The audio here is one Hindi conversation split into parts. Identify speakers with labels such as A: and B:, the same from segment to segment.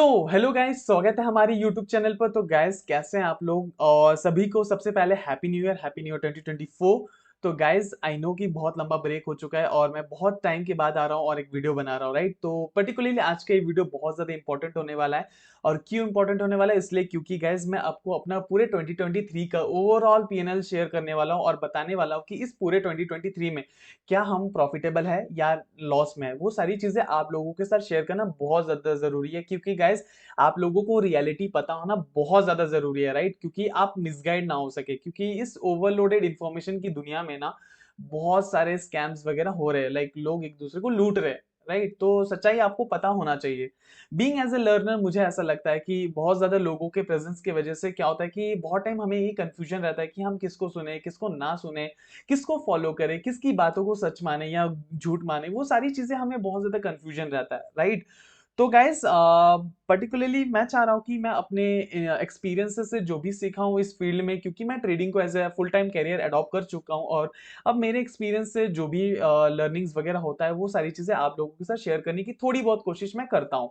A: हेलो गाइस, स्वागत है हमारे यूट्यूब चैनल पर। तो गाइस, कैसे हैं आप लोग? और सभी को सबसे पहले हैप्पी न्यू ईयर 2024। तो गाइस, आई नो कि बहुत लंबा ब्रेक हो चुका है और मैं बहुत टाइम के बाद आ रहा हूँ और एक वीडियो बना रहा हूँ, राइट? तो पर्टिकुलरली आज का ये वीडियो बहुत ज़्यादा इंपॉर्टेंट होने वाला है। और क्यों इंपॉर्टेंट होने वाला है? इसलिए क्योंकि गाइस, मैं आपको अपना पूरे 2023 का ओवरऑल पीएनएल शेयर करने वाला हूँ और बताने वाला हूँ कि इस पूरे 2023 में क्या हम प्रॉफिटेबल है या लॉस में है। वो सारी चीजें आप लोगों के साथ शेयर करना बहुत ज्यादा जरूरी है, क्योंकि गाइस, आप लोगों को रियलिटी पता होना बहुत ज्यादा जरूरी है, राइट? क्योंकि आप मिसगाइड ना हो सके, क्योंकि इस ओवरलोडेड इंफॉर्मेशन की दुनिया में ना बहुत सारे स्कैम्स वगैरह हो रहे हैं, लाइक लोग एक दूसरे को लूट रहे हैं, राइट? तो सच्चाई आपको पता होना चाहिए। बीइंग एज ए लर्नर, मुझे ऐसा लगता है कि बहुत ज्यादा लोगों के प्रेजेंस की वजह से क्या होता है कि बहुत टाइम हमें ये कंफ्यूजन रहता है कि हम किसको सुने, किसको ना सुने, किसको फॉलो करें, किसकी बातों को सच माने या झूठ माने। वो सारी चीजें हमें बहुत ज्यादा कंफ्यूजन रहता है, राइट? तो गाइस, पर्टिकुलरली मैं चाह रहा हूँ कि मैं अपने एक्सपीरियंसेस से जो भी सीखा हूँ इस फील्ड में, क्योंकि मैं ट्रेडिंग को as a full time career adopt कर चुका हूँ, और अब मेरे एक्सपीरियंस से जो भी लर्निंग्स वगैरह होता है वो सारी चीजें आप लोगों के साथ शेयर करने की थोड़ी बहुत कोशिश मैं करता हूँ,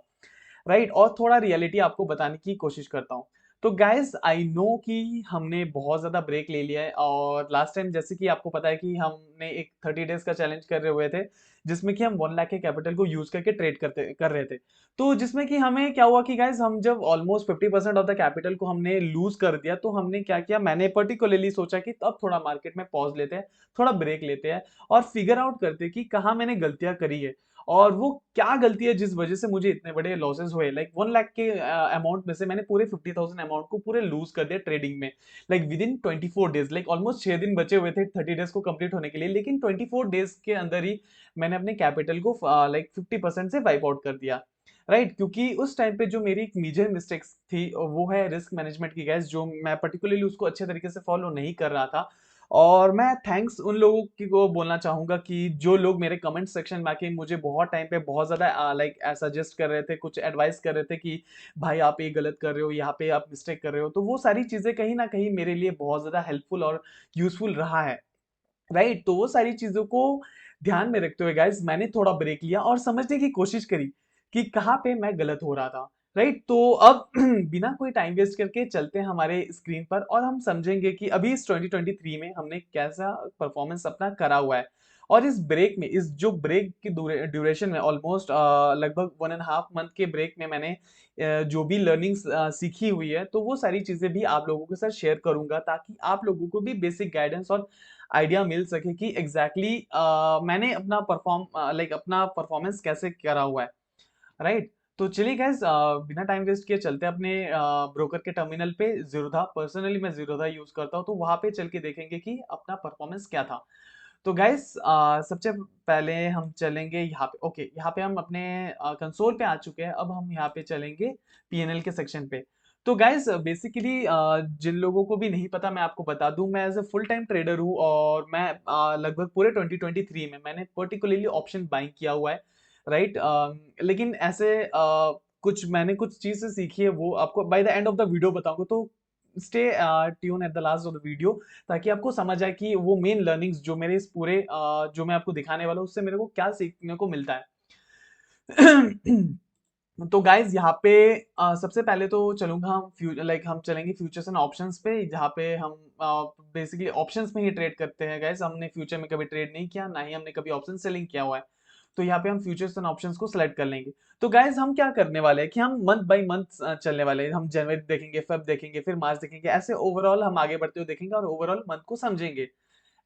A: राइट? और थोड़ा रियलिटी आपको बताने की कोशिश करता हूँ। तो गाइस, आई नो कि हमने बहुत ज्यादा ब्रेक ले लिया है, और लास्ट टाइम जैसे कि आपको पता है कि हमने एक 30 डेज का चैलेंज कर रहे हुए थे, जिसमें कि हम 1 लाख के कैपिटल को यूज करके ट्रेड करते कर रहे थे। तो जिसमें कि हमें क्या हुआ कि गाइस, हम जब ऑलमोस्ट 50% ऑफ द कैपिटल को हमने लूज कर दिया, तो हमने क्या किया, मैंने पर्टिकुलरली सोचा कि अब थोड़ा मार्केट में पॉज लेते हैं, थोड़ा ब्रेक लेते हैं और फिगर आउट करते हैं कि कहाँ मैंने गलतियां करी है और वो क्या गलती है जिस वजह से मुझे इतने बड़े लॉसेस हुए। लाइक 1 लाख के अमाउंट में से मैंने पूरे 50,000 अमाउंट को पूरे लूज कर दिया ट्रेडिंग में, like with in 24 days. Like almost 6 दिन बचे हुए थे 30 डेज को कंप्लीट होने के लिए, लेकिन 24 डेज के अंदर ही मैंने अपने कैपिटल को लाइक 50% से वाइप आउट कर दिया, राइट? क्योंकि उस टाइम पे जो मेरी एक मेजर मिस्टेक्स थी वो है रिस्क मैनेजमेंट की, गैस, जो मैं पर्टिकुलरली उसको अच्छे तरीके से फॉलो नहीं कर रहा था। और मैं थैंक्स उन लोगों की को बोलना चाहूंगा कि जो लोग मेरे कमेंट सेक्शन में आके मुझे बहुत टाइम पे बहुत ज्यादा लाइक सजेस्ट कर रहे थे, कुछ एडवाइस कर रहे थे कि भाई आप ये गलत कर रहे हो, यहाँ पे आप मिस्टेक कर रहे हो। तो वो सारी चीजें कहीं ना कहीं मेरे लिए बहुत ज्यादा हेल्पफुल और यूजफुल रहा है, राइट? तो वो सारी चीजों को ध्यान में रखते हुए गाइस, मैंने थोड़ा ब्रेक लिया और समझने की कोशिश करी कि कहाँ पे मैं गलत हो रहा था, राइट? तो अब बिना कोई टाइम वेस्ट करके चलते हैं हमारे स्क्रीन पर और हम समझेंगे कि अभी इस 2023 में हमने कैसा परफॉर्मेंस अपना करा हुआ है। और इस ब्रेक में, इस जो ब्रेक की ड्यूरेशन में ऑलमोस्ट लगभग 1.5 मंथ के ब्रेक में मैंने जो भी लर्निंग्स सीखी हुई है, तो वो सारी चीजें भी आप लोगों के साथ शेयर करूंगा, ताकि आप लोगों को भी बेसिक गाइडेंस और आइडिया मिल सके कि एग्जैक्टली मैंने अपना अपना परफॉर्मेंस कैसे करा हुआ है, राइट? तो चलिए गैस, बिना टाइम वेस्ट किए चलते हैं अपने ब्रोकर के टर्मिनल पे। जीरोधा, पर्सनली मैं जीरोधा यूज करता हूँ, तो वहां पे चल के देखेंगे कि अपना परफॉर्मेंस क्या था। तो गाइस, सबसे पहले हम चलेंगे यहाँ पे। ओके, यहाँ पे हम अपने कंसोल पे आ चुके हैं। अब हम यहाँ पे चलेंगे पीएनएल के सेक्शन पे। तो गाइस, बेसिकली जिन लोगों को भी नहीं पता, मैं आपको बता दूं, मैं as a full time trader हूँ और मैं लगभग पूरे 2023 में मैंने पर्टिकुलरली ऑप्शन बाइंग किया हुआ है, राइट? लेकिन ऐसे कुछ चीजें सीखी है, वो आपको by the end of the video बताऊंगा। तो stay tune at the last of the video, ताकि आपको समझ आए कि वो मेन लर्निंग्स जो मेरे इस पूरे जो मैं आपको दिखाने वाला हूँ, उससे मेरे को क्या सीखने को मिलता है। तो गाइज, यहाँ पे सबसे पहले तो चलूंगा हम चलेंगे फ्यूचर्स एंड ऑप्शंस पे, जहाँ पे हम बेसिकली ऑप्शंस में ही ट्रेड करते हैं। गाइज, हमने फ्यूचर में कभी ट्रेड नहीं किया, ना ही हमने कभी ऑप्शन सेलिंग किया हुआ है। तो यहाँ पे हम फ्यूचर्स एंड ऑप्शंस को सिलेक्ट कर लेंगे। तो गाइज, हम क्या करने वाले हैं कि हम मंथ बाय मंथ चलने वाले हैं। हम जनवरी देखेंगे, फेब देखेंगे, फिर मार्च देखेंगे, ऐसे ओवरऑल हम आगे बढ़ते हुए देखेंगे और ओवरऑल मंथ को समझेंगे,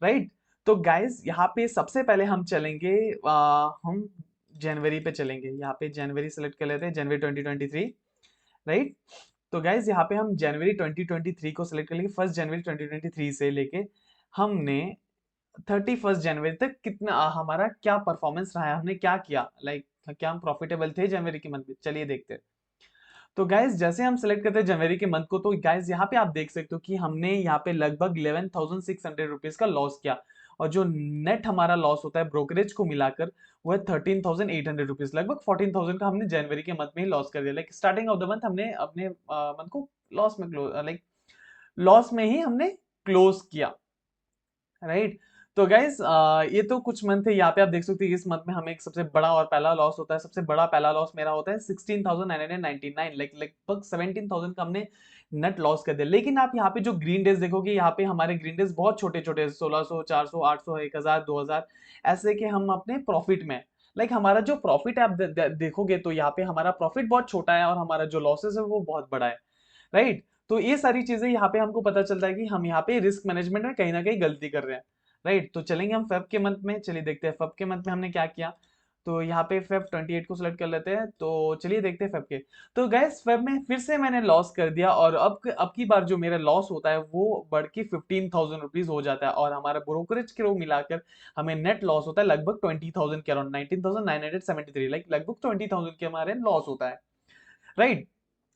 A: राइट? तो गाइज, यहाँ पे सबसे पहले हम चलेंगे, हम जनवरी पे चलेंगे। यहाँ पे जनवरी सेलेक्ट कर लेते हैं, जनवरी 2023, राइट? तो गाइज, यहाँ पे हम जनवरी 2023 को सिलेक्ट कर लेंगे। 1 जनवरी 2023 से लेके हमने 31 जनवरी तक कितना हमारा क्या परफॉर्मेंस रहा है, हमने क्या किया, लाइक क्या हम प्रॉफिटेबल थे जनवरी के मंथ में? चलिए देखते हैं। तो गाइज, जैसे हम सेलेक्ट करते हैं जनवरी के मंथ को, तो गाइज यहाँ पे आप देख सकते हो कि हमने यहाँ पे लगभग 11,600 रुपीज का लॉस किया। और जो नेट हमारा लॉस होता है ब्रोकरेज को मिलाकर, वो है 13,800 रुपीज। लगभग 14,000 का हमने जनवरी के मंथ में ही लॉस कर दिया। Like starting of the month हमने अपने मंथ को लॉस में ही हमने क्लोज किया, राइट? तो गाइज ये तो कुछ मंथ है, यहाँ पे आप देख सकते हैं इस मंथ में हमें एक सबसे बड़ा और पहला लॉस होता है। सबसे बड़ा पहला लॉस मेरा होता है 16,999, लाइक लगभग 17,000 का हमने नेट लॉस कर दिया। लेकिन आप यहाँ पे जो ग्रीन डेज देखोगे, यहाँ पे हमारे ग्रीन डेज बहुत छोटे छोटे, 1600, 400, 800, 1000, 2000 ऐसे के हम अपने प्रॉफिट में, लाइक हमारा जो प्रॉफिट है आप देखोगे तो यहाँ पे हमारा प्रॉफिट बहुत छोटा है और हमारा जो लॉसेस है वो बहुत बड़ा है, राइट। तो ये सारी चीजें यहाँ पे हमको पता चलता है कि हम यहाँ पे रिस्क मैनेजमेंट में कहीं ना कहीं गलती कर रहे हैं, राइट। तो चलेंगे हम फेब के मंथ में, चलिए देखते हैं फेब के मंथ में हमने क्या किया। तो यहाँ पे फेब 28 को सिलेक्ट कर लेते हैं, तो चलिए देखते हैं फेब के। तो गैस फेब में फिर से मैंने लॉस कर दिया और अब की बार जो मेरा लॉस होता है वो बढ़ के 15,000 रुपीज हो जाता है और हमारा ब्रोकरेज के रो मिलाकर हमें नेट लॉस होता है लगभग 20,000 के अराउंड, 19,973, लाइक लगभग 20,000 के हमारे लॉस होता है, राइट।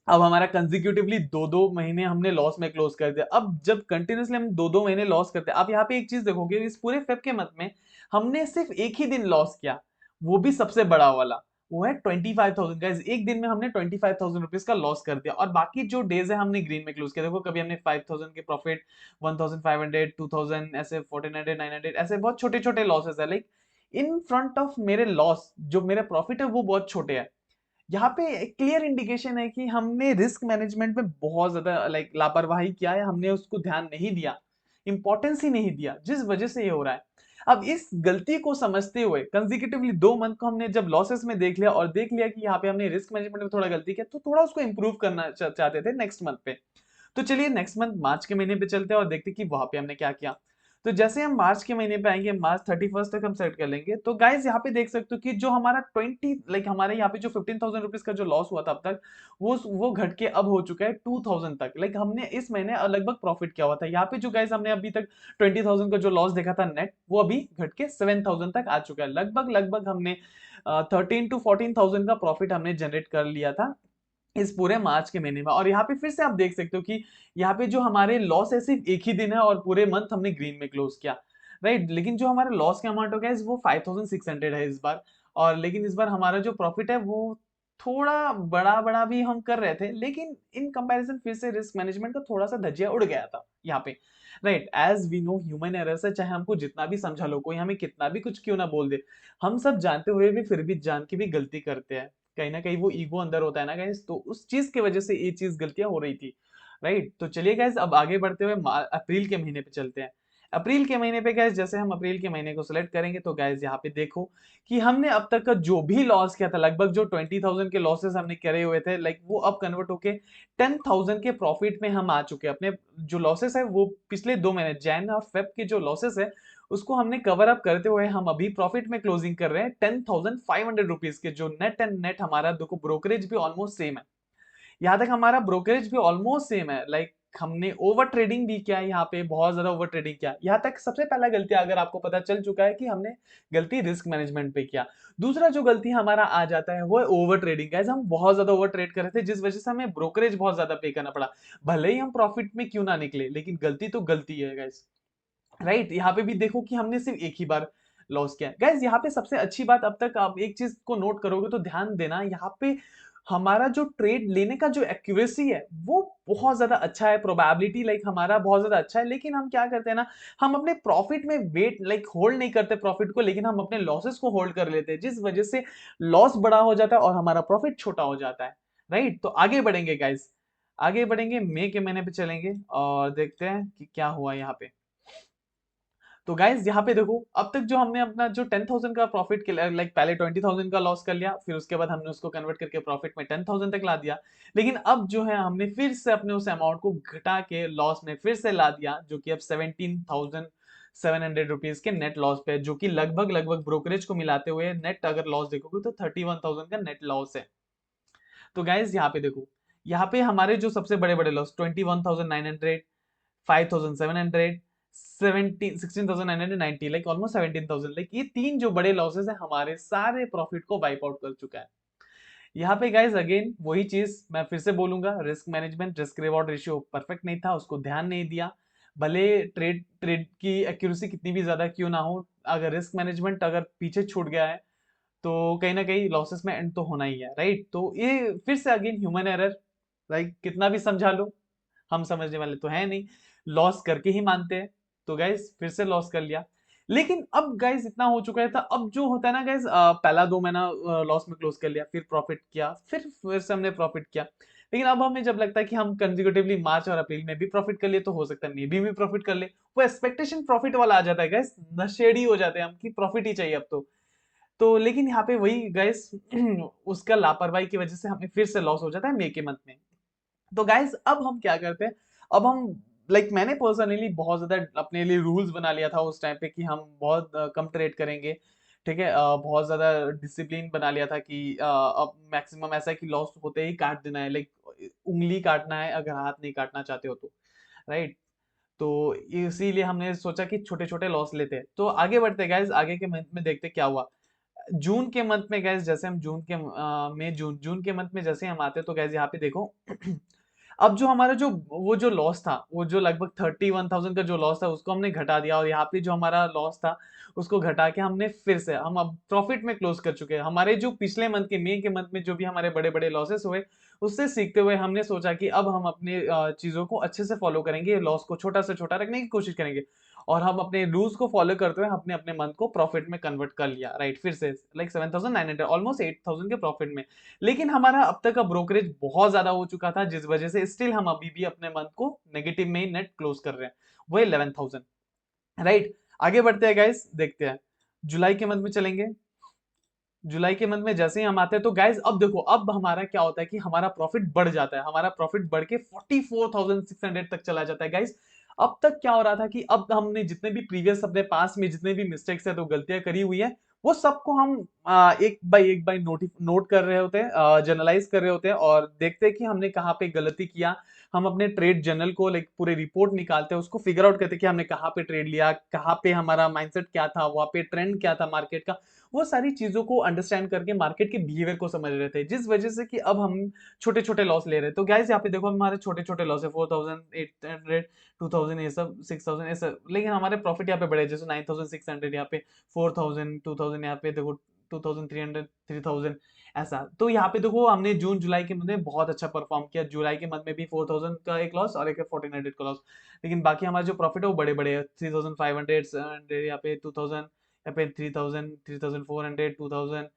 A: अब हमारा कंजिक्यूटिवली दो दो महीने हमने लॉस में क्लोज कर दिया। अब जब कंटिन्यूसली हम दो दो महीने लॉस करते हैं, अब यहाँ पे एक चीज देखोगे, इस पूरे फेब के मंथ में हमने सिर्फ एक ही दिन लॉस किया, वो भी सबसे बड़ा वाला, वो है 25,000 गाइस। एक दिन में हमने 25,000 रुपीज का लॉस कर दिया और बाकी जो डेज है हमने ग्रीन में क्लोज किया। देखो कभी हमने 5,000 के प्रॉफिट, 1,500, 2,000, ऐसे 1,400, 900, ऐसे बहुत छोटे छोटे लॉसेस है, लाइक इन फ्रंट ऑफ मेरे लॉस जो मेरे प्रॉफिट है वो बहुत छोटे हैं। यहाँ पे क्लियर इंडिकेशन है कि हमने रिस्क मैनेजमेंट में बहुत ज्यादा लाइक लापरवाही किया है, हमने उसको ध्यान नहीं दिया, इंपॉर्टेंस ही नहीं दिया, जिस वजह से ये हो रहा है। अब इस गलती को समझते हुए कंसेक्यूटिवली 2 मंथ को हमने जब लॉसेस में देख लिया और देख लिया कि यहाँ पे हमने रिस्क मैनेजमेंट में थोड़ा गलती किया, तो थोड़ा उसको इंप्रूव करना चाहते थे नेक्स्ट मंथ पे। तो चलिए नेक्स्ट मंथ मार्च के महीने पे चलते हैं और देखते हैं कि वहां पे हमने क्या किया। तो जैसे हम मार्च के महीने पे आएंगे, मार्च 31 तक हम सेट कर लेंगे, तो गाइज यहाँ पे देख सकते हो कि जो हमारा 20 लाइक हमारे यहाँ पे जो 15,000 रुपीज का जो लॉस हुआ था अब तक, वो घट के अब हो चुका है 2,000 तक। लाइक हमने इस महीने लगभग प्रॉफिट किया हुआ था। यहाँ पे जो गाइज हमने अभी तक 20,000 का जो लॉस देखा था नेट, वो अभी घट के 7,000 तक आ चुका है। लगभग लगभग हमने 13 to 14,000 का प्रॉफिट हमने जनरेट कर लिया था इस पूरे मार्च के महीने में। और यहाँ पे फिर से आप देख सकते हो कि यहाँ पे जो हमारे लॉस है सिर्फ एक ही दिन है और पूरे मंथ हमने ग्रीन में क्लोज किया, राइट। लेकिन जो हमारा लॉस का अमाउंट हो गया वो 5,600 है इस बार। और लेकिन इस बार हमारा जो प्रॉफिट है वो थोड़ा बड़ा बड़ा भी हम कर रहे थे, लेकिन इन कंपैरिजन फिर से रिस्क मैनेजमेंट का थोड़ा सा धज्जिया उड़ गया था यहाँ पे, right. As we know human error है, चाहे हमको जितना भी समझा लो, कोई हमें कितना भी कुछ क्यों ना बोल दे, हम सब जानते हुए भी फिर भी जान के भी गलती करते हैं। कहीं ना कहीं वो ईगो अंदर होता है ना गाइस, तो उस चीज की वजह से ये चीज गलतियां हो रही थी, राइट। तो चलिए गाइस अब आगे बढ़ते हुए अप्रैल के महीने पे चलते हैं। अप्रैल के महीने पे गाइस जैसे हम अप्रैल के महीने को सिलेक्ट करेंगे, तो गाइस यहाँ पे देखो कि हमने अब तक का जो भी लॉस किया था, लगभग जो 20,000 के लॉसेस हमने करे हुए थे, लाइक वो अब कन्वर्ट होके 10,000 के प्रॉफिट में हम आ चुके हैं। अपने जो लॉसेस है वो पिछले 2 महीने जैन और फेब के जो लॉसेस है उसको हमने कवर अप करते हुए हम अभी प्रॉफिट में क्लोजिंग कर रहे हैं 10,500 रुपीज के। जो नेट एंड नेट हमारा देखो ब्रोकरेज भी ऑलमोस्ट सेम है, यहाँ तक हमारा ब्रोकरेज भी ऑलमोस्ट सेम है। लाइक हमने ओवर ट्रेडिंग भी किया है, यहाँ पे बहुत ज्यादा ओवर ट्रेडिंग किया। यहाँ तक सबसे पहला गलती अगर आपको पता चल चुका है कि हमने गलती रिस्क मैनेजमेंट पे किया। दूसरा जो गलती हमारा आ जाता है वो है ओवर ट्रेडिंग। गाइस हम बहुत ज्यादा ओवर ट्रेड कर रहे थे, जिस वजह से हमें ब्रोकरेज बहुत ज्यादा पे करना पड़ा। भले ही हम प्रॉफिट में क्यों ना निकले, लेकिन गलती तो गलती है गाइस, राइट। यहाँ पे भी देखो कि हमने सिर्फ एक ही बार लॉस किया। गाइज यहाँ पे सबसे अच्छी बात, अब तक आप एक चीज को नोट करोगे तो ध्यान देना, यहाँ पे हमारा जो ट्रेड लेने का जो एक्यूरेसी है वो बहुत ज्यादा अच्छा है, प्रोबेबिलिटी लाइक हमारा बहुत ज्यादा अच्छा है। लेकिन हम क्या करते हैं ना, हम अपने प्रॉफिट में वेट लाइक होल्ड नहीं करते प्रॉफिट को, लेकिन हम अपने लॉसेस को होल्ड कर लेते हैं, जिस वजह से लॉस बड़ा हो जाता है और हमारा प्रॉफिट छोटा हो जाता है, राइट। तो आगे बढ़ेंगे गाइज, आगे बढ़ेंगे मई के महीने पे चलेंगे और देखते हैं कि क्या हुआ यहाँ पे। तो गाइज यहाँ पे देखो अब तक जो हमने अपना जो 10,000 का प्रॉफिट लाइक पहले 20,000 का लॉस कर लिया, फिर उसके बाद हमने उसको कन्वर्ट करके प्रॉफिट में 10,000 तक ला दिया। लेकिन अब जो है हमने फिर से अपने उस अमाउंट को घटा के लॉस में फिर से ला दिया, जो कि अब 17,700 रुपीज के नेट लॉस पे है, जो कि लगभग लगभग ब्रोकरेज को मिलाते हुए नेट अगर लॉस देखोगे तो 31,000 का नेट लॉस है। तो गाइज यहाँ पे देखो, यहाँ पे हमारे जो सबसे बड़े बड़े लॉस 21,900, 5,700, 16,990, लाइक ऑलमोस्ट 17,000, लाइक ये तीन जो बड़े लॉसेस है हमारे सारे प्रॉफिट को वाइप आउट कर चुका है। यहाँ पे गाइस अगेन वही चीज मैं फिर से बोलूंगा, risk management risk reward ratio perfect नहीं था, उसको ध्यान नहीं दिया। भले ट्रेड ट्रेड की एक्यूरेसी कितनी भी ज्यादा क्यों ना हो, अगर रिस्क मैनेजमेंट अगर पीछे छूट गया है तो कहीं ना कहीं लॉसेस में एंड तो होना ही है, राइट। तो ये फिर से अगेन ह्यूमन एरर, लाइक कितना भी समझा लो हम समझने वाले तो है नहीं, लॉस करके ही मानते हैं। तो गाइस फिर से लॉस कर लिया। लेकिन अब गाइस इतना हो चुका है था, अब जो होता है ना गाइस, पहला 2 महीना लॉस में क्लोज कर लिया, फिर प्रॉफिट किया, फिर से हमने प्रॉफिट किया। लेकिन अब हमें जब लगता है कि हम कंसेक्यूटिवली मार्च और अप्रैल में भी प्रॉफिट कर लिए, तो हो सकता है मे बी में प्रॉफिट कर ले, वो एक्सपेक्टेशन प्रॉफिट वाला आ जाता है गाइस, नशेड़ी हो जाते हैं हम कि प्रॉफिट ही चाहिए अब तो लेकिन यहाँ पे वही गाइस उसका लापरवाही की वजह से हमें फिर से लॉस हो जाता है मई के मंथ में। तो गाइस अब हम क्या करते हैं, अब हम मैंने पर्सनली बहुत ज्यादा अपने लिए रूल्स बना लिया था उस टाइम पे कि हम बहुत कम ट्रेड करेंगे। ठीक है, बहुत ज्यादा डिसिप्लिन बना लिया था कि अब मैक्सिमम ऐसा है कि लॉस होते ही काट देना है, उंगली काटना है अगर हाथ नहीं काटना चाहते हो तो। राइट। तो इसीलिए हमने सोचा कि छोटे छोटे लॉस लेते हैं। तो आगे बढ़ते हैं गाइस, आगे के मंथ में देखते हैं क्या हुआ। जून के मंथ में गैस, जैसे हम जून के में जून के मंथ में जैसे हम आते हैं, तो गैस यहाँ पे देखो अब जो हमारा जो वो जो लॉस था, वो जो लगभग 31,000 का जो लॉस था, उसको हमने घटा दिया, और यहाँ पे जो हमारा लॉस था उसको घटा के हमने फिर से हम अब प्रॉफिट में क्लोज कर चुके हैं। हमारे जो पिछले मंथ के मई के मंथ में जो भी हमारे बड़े बड़े लॉसेस हुए, उससे सीखते हुए हमने सोचा कि अब हम अपने चीजों को अच्छे से फॉलो करेंगे, लॉस को छोटा से छोटा रखने की कोशिश करेंगे, और हम अपने रूल्स को फॉलो करते हुए हमने अपने मंथ को प्रॉफिट में कन्वर्ट कर लिया। राइट, फिर से 7,900, ऑलमोस्ट 8,000 के प्रॉफिट में। लेकिन हमारा अब तक का ब्रोकरेज बहुत ज्यादा हो चुका था, जिस वजह से स्टिल हम अभी भी अपने मंथ को नेगेटिव में ही नेट क्लोज कर रहे हैं, वो 11,000। राइट। आगे बढ़ते हैं गाइस, देखते हैं जुलाई के मंथ में चलेंगे। जुलाई के मंथ में जैसे ही हम आते हैं, तो गाइस अब देखो, अब हमारा क्या होता है कि हमारा प्रॉफिट बढ़ जाता है, हमारा प्रॉफिट बढ़ के 44,600 तक चला जाता है गाइस। अब तक क्या हो रहा था कि अब हमने जितने भी प्रीवियस अपने पास में जितने भी मिस्टेक्स है, तो गलतियां करी हुई है, वो सबको हम एक बाई नोट कर रहे होते हैं, जर्नलाइज कर रहे होते हैं, और देखते हैं कि हमने कहाँ पे गलती किया। हम अपने ट्रेड जर्नल को पूरे रिपोर्ट निकालते हैं, उसको फिगर आउट करते हैं कि हमने कहाँ पे ट्रेड लिया, कहाँ पे हमारा माइंडसेट क्या था, वहां पे ट्रेंड क्या था मार्केट का। वो सारी चीजों को अंडरस्टैंड करके मार्केट के बिहेवियर को समझ रहे थे, जिस वजह से कि अब हम छोटे छोटे लॉस ले रहे हैं। तो गाइस यहाँ पे देखो, हमारे छोटे छोटे लॉस है, 4,800, 2,000, ये सब 6,000 ऐसा, लेकिन हमारे प्रॉफिट यहाँ पे बढ़े, जैसे 9,600, यहाँ पे 4,000, 2,000, यहाँ पे देखो 2,300, 3,000 ऐसा। तो यहाँ पे देखो, हमने जून जुलाई के मंथ में बहुत अच्छा परफॉर्म किया, जुलाई के मंथ में भी 4,000 का एक लॉस और एक 1,400 का लॉस। लेकिन बाकी हमारे जो प्रॉफिट है वो बड़े बड़े है, 3,500, यहाँ पे 2,000, यहाँ पे 3,000, 3,400, 2,000,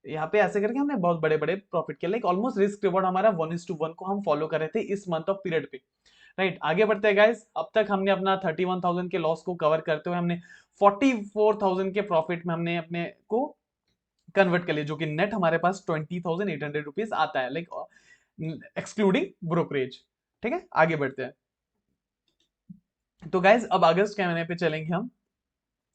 A: यहाँ पे ऐसे करके हमने बहुत बड़े बड़े प्रॉफिट किया। ऑलमोस्ट रिस्क रिवॉर्ड हमारा 1:1 को हम फॉलो कर रहे थे इस मंथ ऑफ पीरियड पे। राइट, आगे बढ़ते हैं गाइस। अब तक हमने अपना 31,000 के लॉस को कवर करते हुए हमने 44,000 के प्रॉफिट में हमने अपने को कन्वर्ट कर लिया, जो कि नेट हमारे पास 20,800 रुपीज आता है, एक्सक्लूडिंग ब्रोकरेज। ठीक है, आगे बढ़ते हैं। तो गाइज अब अगस्त के महीने पे चलेंगे हम।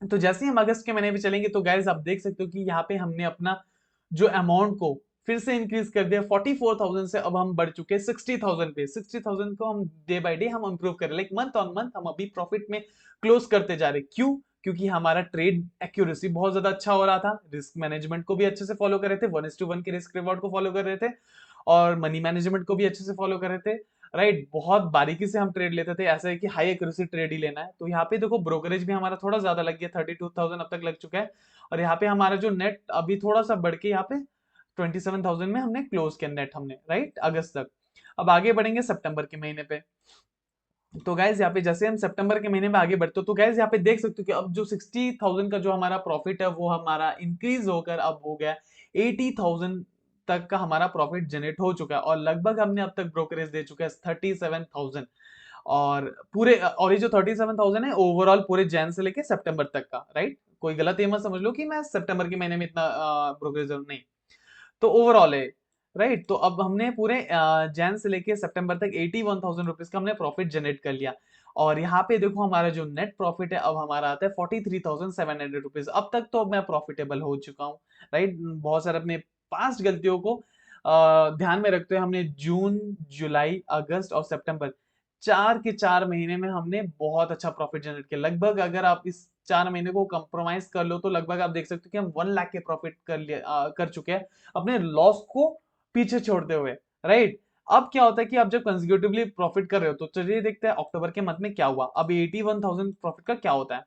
A: तो जैसे ही हम अगस्त के महीने पे चलेंगे, तो गाइज आप देख सकते हो कि यहाँ पे हमने अपना जो अमाउंट को फिर से इंक्रीज कर दिया, 44,000 से अब हम बढ़ चुके हैं 60,000 पे। 60,000 को हम डे बाय डे हम इंप्रूव कर रहे हैं, मंथ ऑन मंथ हम अभी प्रॉफिट में क्लोज करते जा रहे हैं। क्यों? क्योंकि हमारा ट्रेड एक्यूरेसी बहुत ज्यादा अच्छा हो रहा था, रिस्क मैनेजमेंट को भी अच्छे से फॉलो कर रहे थे, 1:1 के रिस्क रिवॉर्ड को फॉलो कर रहे थे, और मनी मैनेजमेंट को भी अच्छे से फॉलो कर रहे थे। राइट, बहुत बारीकी से हम ट्रेड लेते थे, ऐसा है कि हाई एक्यूरेसी ट्रेड ही लेना है। तो यहाँ पे देखो, ब्रोकरेज भी हमारा थोड़ा ज्यादा लग गया, 32,000 अब तक लग चुका है। और यहाँ पे हमारा जो नेट अभी थोड़ा सा बढ़ के यहाँ पे 27,000 में हमने क्लोज किया नेट हमने, राइट, अगस्त तक। अब आगे बढ़ेंगे सितंबर के महीने पे। तो गैस यहाँ पे जैसे हम सितंबर के महीने में आगे बढ़ते हो, तो गैस यहाँ पे देख सकते हो कि अब जो 60,000 का जो हमारा प्रॉफिट है, वो हमारा इंक्रीज होकर अब हो गया 80,000 तक का हमारा प्रॉफिट जनरेट हो चुका है, और लगभग हमने अब तक ब्रोकरेज दे चुका है 37,000। और ये जो 37,000 है ओवरऑल पूरे जैन से लेके सितंबर तक का। राइट, कोई गलत ये मत समझ लो कि मैं सितंबर के महीने में इतना ब्रोकरेज नहीं, तो ओवरऑल है। राइट, तो अब हमने पूरे जैन से लेके सितंबर तक 81,000 रुपीज का हमने प्रॉफिट जनरेट कर लिया। और यहाँ पे देखो, हमारा जो नेट प्रॉफिट है अब हमारा आता है 43,700 रुपीज। अब तक तो मैं प्रॉफिटेबल हो चुका हूँ। राइट, बहुत सारे अपने पास्ट गलतियों को ध्यान में रखते हुए हमने जून, जुलाई, अगस्त और सितंबर 4 के 4 महीने में हमने बहुत अच्छा प्रॉफिट जनरेट किया। लगभग अगर आप इस 4 महीने को कंप्रोमाइज कर लो, तो लगभग आप देख सकते हो कि हम 1 लाख के प्रॉफिट कर चुके हैं अपने लॉस को पीछे छोड़ते हुए। राइट, अब क्या होता है कि आप जब कंसेक्यूटिवली प्रॉफिट कर रहे हो, तो चलिए देखते हैं अक्टूबर के मंथ में क्या हुआ। अब 81,000 प्रॉफिट का क्या होता है।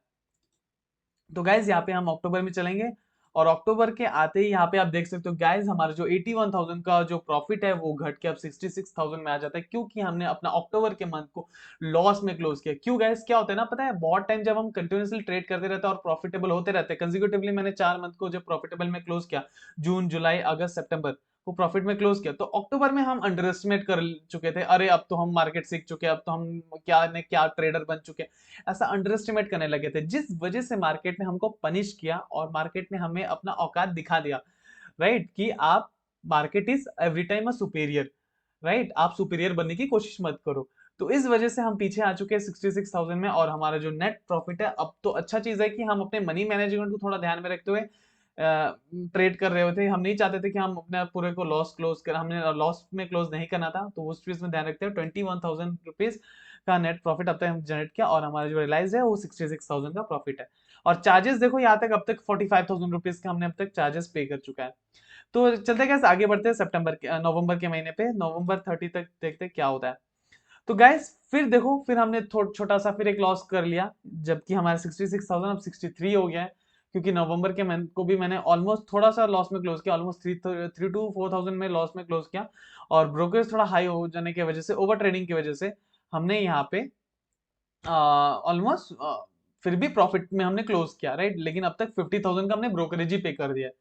A: तो गाइज यहाँ पे हम अक्टूबर में चलेंगे, और अक्टूबर के आते ही यहाँ पे आप देख सकते हो गाइस, हमारा जो 81,000 का जो प्रॉफिट है वो घट के अब 66,000 में आ जाता है, क्योंकि हमने अपना अक्टूबर के मंथ को लॉस में क्लोज किया। क्यों गाइस, क्या होता है ना, पता है, बहुत टाइम जब हम कंटिन्यूसली ट्रेड करते रहते हैं और प्रॉफिटेबल होते रहते हैं, कंसेक्यूटिवली मैंने 4 मंथ को जब प्रॉफिटेबल में क्लोज किया, जून जुलाई अगस्त सितंबर को प्रॉफिट में क्लोज किया, तो अक्टूबर में हम अंडर एस्टिमेट कर चुके थे, अरे अब तो हम मार्केट सीख चुके हैं, अब तो हम क्या ने क्या ट्रेडर बन चुके हैं, ऐसा अंडर एस्टिमेट करने लगे थे, जिस वजह से मार्केट ने हमको पनिश किया और मार्केट ने हमें अपना औकात दिखा दिया, राइट, कि आप, market is every time a superior, right, आप सुपेरियर बनने की कोशिश मत करो। तो इस वजह से हम पीछे आ चुके हैं 66,000 में, और हमारा जो नेट प्रॉफिट है, अब तो अच्छा चीज है कि हम अपने मनी मैनेजमेंट को थोड़ा ध्यान में रखते हुए ट्रेड कर रहे होते, हम नहीं चाहते थे कि हम अपने पूरे को लॉस क्लोज कर, हमने लॉस में क्लोज नहीं करना था, तो उस चीज में ध्यान रखते हुए 21,000 रुपीज का नेट प्रॉफिट अब तक हम जनरेट किया, और हमारा जो रियलाइज है वो 66,000 का प्रॉफिट है। और चार्जेस देखो यहाँ तक, अब तक 45,000 रुपीज का हमने अब तक चार्जेस पे कर चुका है। तो चलते गैस आगे बढ़ते हैं सितंबर के नवंबर के महीने पे, नवंबर 30 तक देखते हैं क्या होता है। तो गैस फिर देखो, फिर हमने छोटा सा फिर एक लॉस कर लिया, जबकि हमारा 66,000 अब 63 हो गया है, क्योंकि नवंबर के मंथ को भी मैंने ऑलमोस्ट थोड़ा सा लॉस में क्लोज किया, ऑलमोस्ट 3 to 4,000 में लॉस में क्लोज किया, और ब्रोकरेज थोड़ा हाई हो जाने की वजह से, ओवर ट्रेडिंग की वजह से हमने यहाँ पे ऑलमोस्ट फिर भी प्रॉफिट में हमने क्लोज किया, राइट, लेकिन अब तक 50,000 का हमने ब्रोकरेज ही पे कर दिया है।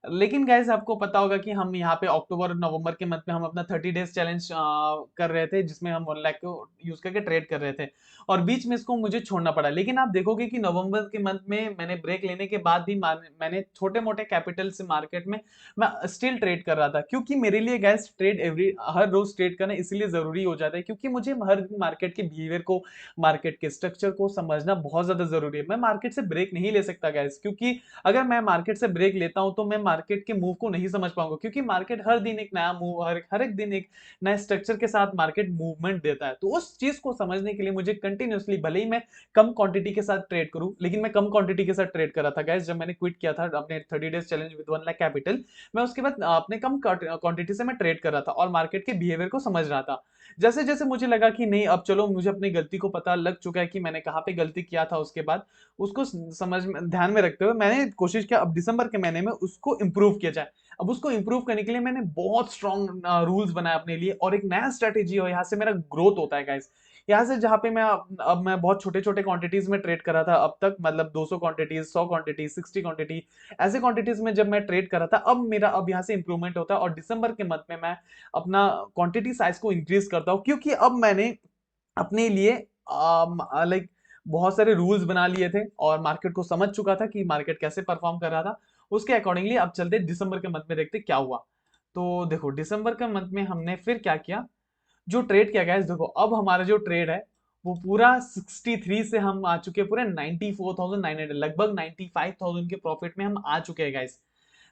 A: लेकिन गाइस आपको पता होगा कि हम यहाँ पे अक्टूबर और नवंबर के मंथ में हम अपना 30 डेज चैलेंज कर रहे थे, जिसमें हम 1 लाख को यूज करके ट्रेड कर रहे थे, और बीच में इसको मुझे छोड़ना पड़ा। लेकिन आप देखोगे कि नवंबर के मंथ में मैंने ब्रेक लेने के बाद भी मैंने छोटे मोटे कैपिटल से मार्केट में मैं स्टिल ट्रेड कर रहा था, क्योंकि मेरे लिए गैस ट्रेड हर रोज ट्रेड करना इसलिए जरूरी हो जाता है, क्योंकि मुझे हर मार्केट के बिहेवियर को, मार्केट के स्ट्रक्चर को समझना बहुत ज्यादा जरूरी है। मैं मार्केट से ब्रेक नहीं ले सकता गैस, क्योंकि अगर मैं मार्केट से ब्रेक लेता हूं तो मैं मार्केट के मूव को नहीं समझ पाऊंगा, क्योंकि मार्केट हर दिन एक नया मूव, हर एक दिन एक नए स्ट्रक्चर के साथ मार्केट मूवमेंट देता है। तो उस चीज को समझने के लिए मुझे कंटिन्यूअसली, भले ही मैं कम क्वांटिटी के साथ ट्रेड करूं, लेकिन मैं कम क्वांटिटी के साथ ट्रेड कर रहा था गाइस, जब मैंने क्विट किया था अपने 30 days challenge with 1 lakh capital, मैं उसके बाद अपने कम क्वांटिटी से मैं ट्रेड कर रहा था और मार्केट के बिहेवियर को समझ रहा था। जैसे जैसे मुझे लगा कि नहीं, अब चलो मुझे अपनी गलती को पता लग चुका है कि मैंने कहाँ पे गलती किया था, उसके बाद उसको समझ में, ध्यान में रखते हुए मैंने कोशिश किया अब दिसंबर के महीने में उसको इंप्रूव किया जाए। अब उसको इंप्रूव करने के लिए मैंने बहुत स्ट्रॉन्ग रूल्स बनाए अपने लिए, और एक नया स्ट्रेटेजी हो, यहाँ से मेरा ग्रोथ होता है गाइस। यहाँ से जहाँ पे मैं अब मैं बहुत छोटे छोटे क्वांटिटीज में ट्रेड कर रहा था अब तक, मतलब 200 क्वांटिटीज, 100 क्वांटिटीज, 60 क्वांटिटी, ऐसे क्वांटिटीज में जब मैं ट्रेड कर रहा था, अब मेरा अब यहाँ से इंप्रूवमेंट होता है, और दिसंबर के मंथ में मैं अपना क्वांटिटी साइज को इंक्रीज करता हूँ, क्योंकि अब मैंने अपने लिए लाइक बहुत सारे रूल्स बना लिए थे, और मार्केट को समझ चुका था कि मार्केट कैसे परफॉर्म कर रहा था। उसके अकॉर्डिंगली अब चलते दिसंबर के मंथ में, देखते क्या हुआ। तो देखो दिसंबर के मंथ में हमने फिर क्या किया, जो ट्रेड किया गया, देखो अब हमारा जो ट्रेड है वो पूरा 63 से हम आ चुके हैं पूरे 94,900, लगभग 95,000 के प्रॉफिट में हम आ चुके हैं गाइस।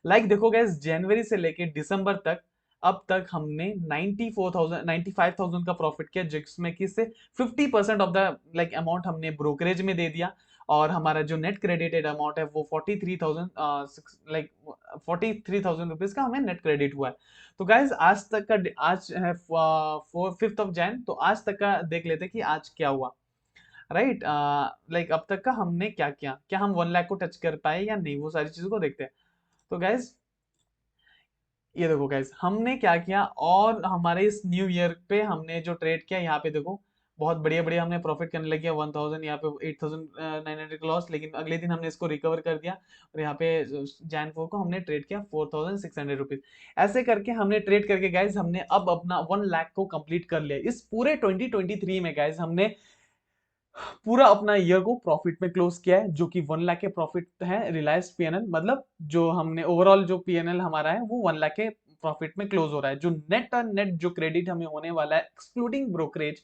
A: देखो गाइस, जनवरी से लेके दिसंबर तक अब तक हमने 94,000 95,000 का प्रॉफिट किया, जिसमें कि से 50% ऑफ द अमाउंट हमने ब्रोकरेज में दे दिया, और हमारा जो नेट क्रेडिटेड अमाउंट है वो 43,000 43,000 रुपीज का हमें नेट क्रेडिट हुआ है। तो गाइज आज तक का, आज है 5 तो आज तक का देख लेते हैं कि आज क्या हुआ, राइट, अब तक का हमने क्या किया, क्या हम 1 लाख को टच कर पाए या नहीं, वो सारी चीजों को देखते हैं। तो गाइज ये देखो गाइस, हमने क्या किया, और हमारे इस न्यू ईयर पे हमने जो ट्रेड किया, यहाँ पे देखो बहुत बढ़िया बढ़िया हमने प्रॉफिट करने लगे 1,000, यहाँ पे 8,900 का लॉस, लेकिन अगले दिन हमने इसको रिकवर कर दिया, और यहाँ पे जैन 4 को हमने ट्रेड किया 4,600 रुपीज। ऐसे करके हमने ट्रेड करके गाइज हमने अब अपना 1 लाख को कंप्लीट कर लिया। इस पूरे 2023 में गाइज हमने पूरा अपना ईयर को प्रॉफिट में क्लोज किया है, जो कि 1 लाख के प्रॉफिट है, रिलायंस पीएनएल, मतलब जो हमने ओवरऑल जो पीएनएल हमारा है वो 1 लाख के प्रॉफिट में क्लोज हो रहा है। जो नेट जो क्रेडिट हमें होने वाला है एक्सक्लूडिंग ब्रोकरेज,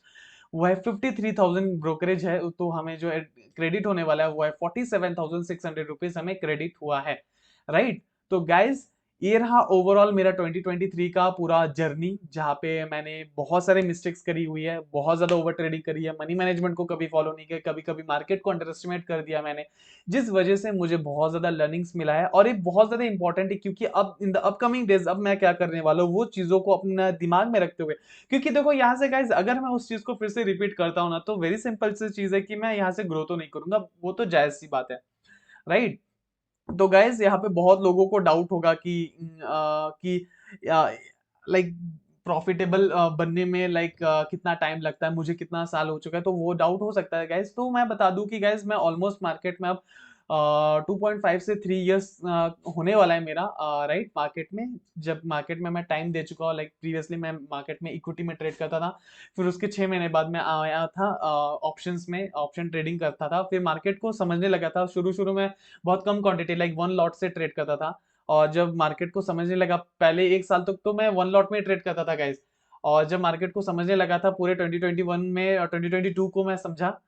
A: वो है 53,000 ब्रोकरेज है, तो हमें जो क्रेडिट होने वाला है वो है 47,600 रुपीज हमें क्रेडिट हुआ है, राइट। तो गाइज ये रहा ओवरऑल मेरा 2023 का पूरा जर्नी, जहाँ पे मैंने बहुत सारे मिस्टेक्स करी हुई है, बहुत ज्यादा ओवर ट्रेडिंग करी है, मनी मैनेजमेंट को कभी फॉलो नहीं किया, कभी कभी मार्केट को अंडर एस्टिमेट कर दिया मैंने, जिस वजह से मुझे बहुत ज्यादा लर्निंग्स मिला है, और ये बहुत ज्यादा इंपॉर्टेंट है, क्योंकि अब इन द अपकमिंग डेज अब मैं क्या करने वाला हूँ वो चीजों को अपना दिमाग में रखते हुए, क्योंकि देखो यहाँ से गाइज अगर मैं उस चीज को फिर से रिपीट करता हूँ ना, तो वेरी सिंपल सी चीज है कि मैं यहाँ से ग्रो तो नहीं करूंगा, वो तो जायज सी बात है, राइट। तो गाइज यहाँ पे बहुत लोगों को डाउट होगा कि लाइक प्रॉफिटेबल बनने में लाइक कितना टाइम लगता है, मुझे कितना साल हो चुका है, तो वो डाउट हो सकता है गाइज। तो मैं बता दूं कि गाइज मैं ऑलमोस्ट मार्केट में अब 2.5 से 3 इयर्स होने वाला है मेरा, राइट, मार्केट में। जब मार्केट में मैं टाइम दे चुका हूँ, लाइक प्रीवियसली मैं मार्केट में इक्विटी में ट्रेड करता था, फिर उसके 6 महीने बाद मैं आया था ऑप्शंस में, ऑप्शन ट्रेडिंग करता था, फिर मार्केट को समझने लगा था। शुरू शुरू में बहुत कम क्वांटिटी, लाइक 1 लॉट से ट्रेड करता था, और जब मार्केट को समझने लगा, पहले 1 साल तक तो मैं 1 लॉट में ट्रेड करता था गाइस, और जब मार्केट को समझने लगा था पूरे 2021 में और 2022 को मैं समझा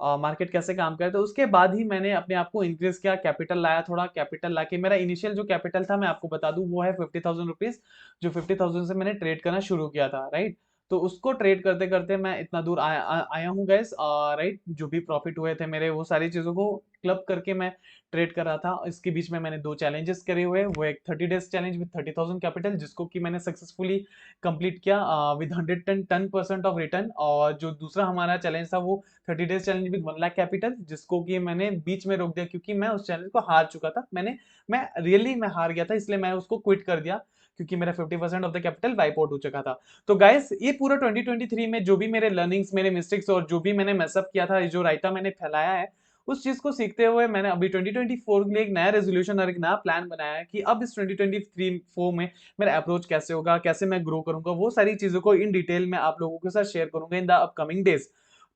A: मार्केट कैसे काम करे, तो उसके बाद ही मैंने अपने आप को इंक्रीज किया, कैपिटल लाया, थोड़ा कैपिटल लाके मेरा इनिशियल जो कैपिटल था मैं आपको बता दूं वो है 50,000 रुपीज, जो 50,000 से मैंने ट्रेड करना शुरू किया था, राइट। तो उसको ट्रेड करते करते मैं इतना दूर आया हूँ गैस, राइट। जो भी प्रॉफिट हुए थे मेरे, वो सारी चीजों को क्लब करके मैं ट्रेड कर रहा था। इसके बीच में मैंने 2 चैलेंजेस करे हुए, वो एक 30 डेज चैलेंज विद 30,000 कैपिटल, जिसको कि मैंने सक्सेसफुली कंप्लीट किया विद 110% ऑफ रिटर्न, और जो दूसरा हमारा चैलेंज था वो 30 days challenge with 1 lakh capital, जिसको कि मैंने बीच में रोक दिया क्योंकि मैं उस चैलेंज को हार चुका था। मैं रियली मैं हार गया था, इसलिए मैं उसको क्विट कर दिया, क्योंकि मेरा 50% of the capital wipe out हो चुका था। तो गाइस ये पूरा 2023 में जो भी मेरे लर्निंग्स, मेरे मिस्टेक्स और जो भी मैंने मेसअप किया था, जो रायता मैंने फैलाया है, उस चीज को सीखते हुए मैंने अभी 2024 के लिए एक नया रेजोल्यूशन और एक नया प्लान बनाया है कि अब इस 2023-4 में मेरा अप्रोच कैसे होगा, कैसे मैं ग्रो करूंगा, वो सारी चीजों को इन डिटेल में आप लोगों के साथ शेयर करूंगा इन द अपकमिंग डेज।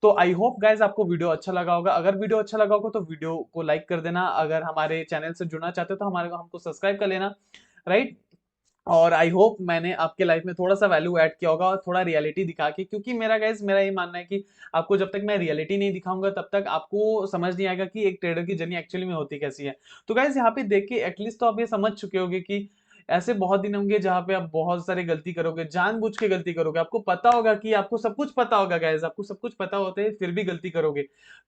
A: तो आई होप गाइज आपको वीडियो अच्छा लगा होगा। अगर वीडियो अच्छा लगा होगा तो वीडियो को लाइक कर देना। अगर हमारे चैनल से जुड़ना चाहते हो तो हमारे हमको सब्सक्राइब कर लेना, राइट। और आई होप मैंने आपके लाइफ में थोड़ा सा वैल्यू ऐड किया होगा और थोड़ा रियलिटी दिखा के, क्योंकि मेरा गाइज मेरा ये मानना है कि आपको जब तक मैं रियलिटी नहीं दिखाऊंगा तब तक आपको समझ नहीं आएगा कि एक ट्रेडर की जर्नी एक्चुअली में होती कैसी है। तो गाइज यहाँ पे देख के एटलीस्ट तो आप ये समझ चुके होंगे कि ऐसे बहुत दिन होंगे जहां पे आप बहुत सारी गलती करोगे, जानबूझ के गलती करोगे, आपको पता होगा कि आपको सब कुछ पता होगा गाइज, आपको सब कुछ पता होते हैं फिर भी गलती करोगे।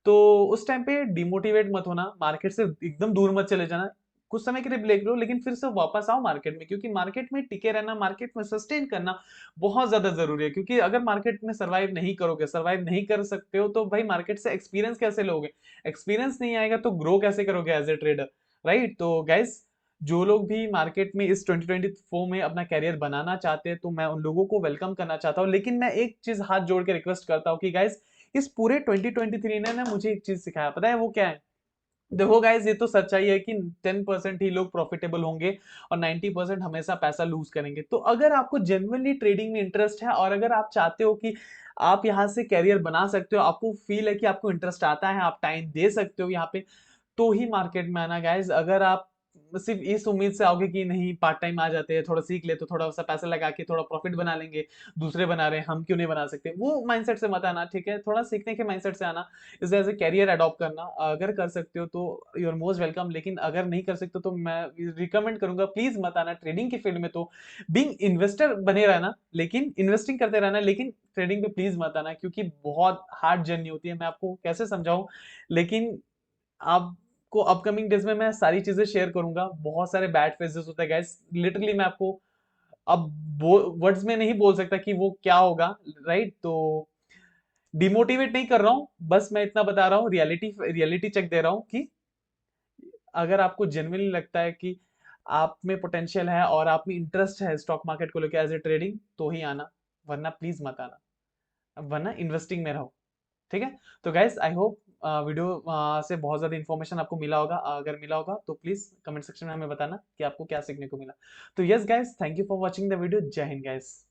A: तो उस टाइम पे डिमोटिवेट मत होना, मार्केट से एकदम दूर मत चले जाना, कुछ समय के लिए ब्रेक लो, लेकिन फिर से वापस आओ मार्केट में, क्योंकि मार्केट में टिके रहना, मार्केट में सस्टेन करना बहुत ज्यादा जरूरी है। क्योंकि अगर मार्केट में सर्वाइव नहीं करोगे, सर्वाइव नहीं कर सकते हो, तो भाई मार्केट से एक्सपीरियंस कैसे लोगे? एक्सपीरियंस नहीं आएगा तो ग्रो कैसे करोगे एज ए ट्रेडर, राइट। तो गाइस जो लोग भी मार्केट में इस 2024 में अपना कैरियर बनाना चाहते हैं, तो मैं उन लोगों को वेलकम करना चाहता हूँ। लेकिन मैं एक चीज हाथ जोड़ के रिक्वेस्ट करता हूँ कि गाइस इस पूरे 2023 ने ना मुझे एक चीज सिखाया, पता है वो क्या है? देखो गाइज ये तो सच्चाई है कि 10% ही लोग प्रॉफिटेबल होंगे और 90% हमेशा पैसा लूज करेंगे। तो अगर आपको जेन्युइनली ट्रेडिंग में इंटरेस्ट है और अगर आप चाहते हो कि आप यहाँ से कैरियर बना सकते हो, आपको फील है कि आपको इंटरेस्ट आता है, आप टाइम दे सकते हो यहाँ पे, तो ही मार्केट में आना गाइज। अगर आप सिर्फ इस उम्मीद से आओगे कि नहीं पार्ट टाइम आ जाते हैं, थोड़ा सीख ले तो थोड़ा सा पैसा लगा के थोड़ा प्रॉफिट बना लेंगे, दूसरे बना रहे हैं हम क्यों नहीं बना सकते, वो माइंडसेट से मत आना, ठीक है। थोड़ा सीखने के माइंडसेट से आना, इस वजह से कैरियर अडॉप्ट करना। अगर कर सकते हो तो यू आर मोस्ट वेलकम, लेकिन अगर नहीं कर सकते तो मैं रिकमेंड करूंगा प्लीज मत आना ट्रेडिंग के फील्ड में। तो बीइंग इन्वेस्टर बने रहना, लेकिन इन्वेस्टिंग करते रहना, लेकिन ट्रेडिंग पे प्लीज मत आना, क्योंकि बहुत हार्ड जर्नी होती है। मैं आपको कैसे समझाऊं, लेकिन आपको अपकमिंग डेज में मैं सारी चीजें शेयर करूंगा। बहुत सारे बैड फेजेस होते हैं गाइस, लिटरली मैं आपको अब वर्ड्स में नहीं बोल सकता कि वो क्या होगा, राइट। तो डिमोटिवेट नहीं कर रहा हूं, बस मैं इतना बता रहा हूँ, रियलिटी रियलिटी चेक दे रहा हूँ कि अगर आपको जेन्युइनली लगता है कि आप में पोटेंशियल है और आप में इंटरेस्ट है स्टॉक मार्केट को लेकर एज ए ट्रेडिंग, तो ही आना, वरना प्लीज मत आना, वरना इन्वेस्टिंग में रहो, ठीक है। तो गाइस आई होप वीडियो से बहुत ज़्यादा इन्फॉर्मेशन आपको मिला होगा। अगर मिला होगा तो प्लीज़ कमेंट सेक्शन में हमें बताना कि आपको क्या सीखने को मिला। तो yes guys, thank you for watching the video. जय हिंद गाइस।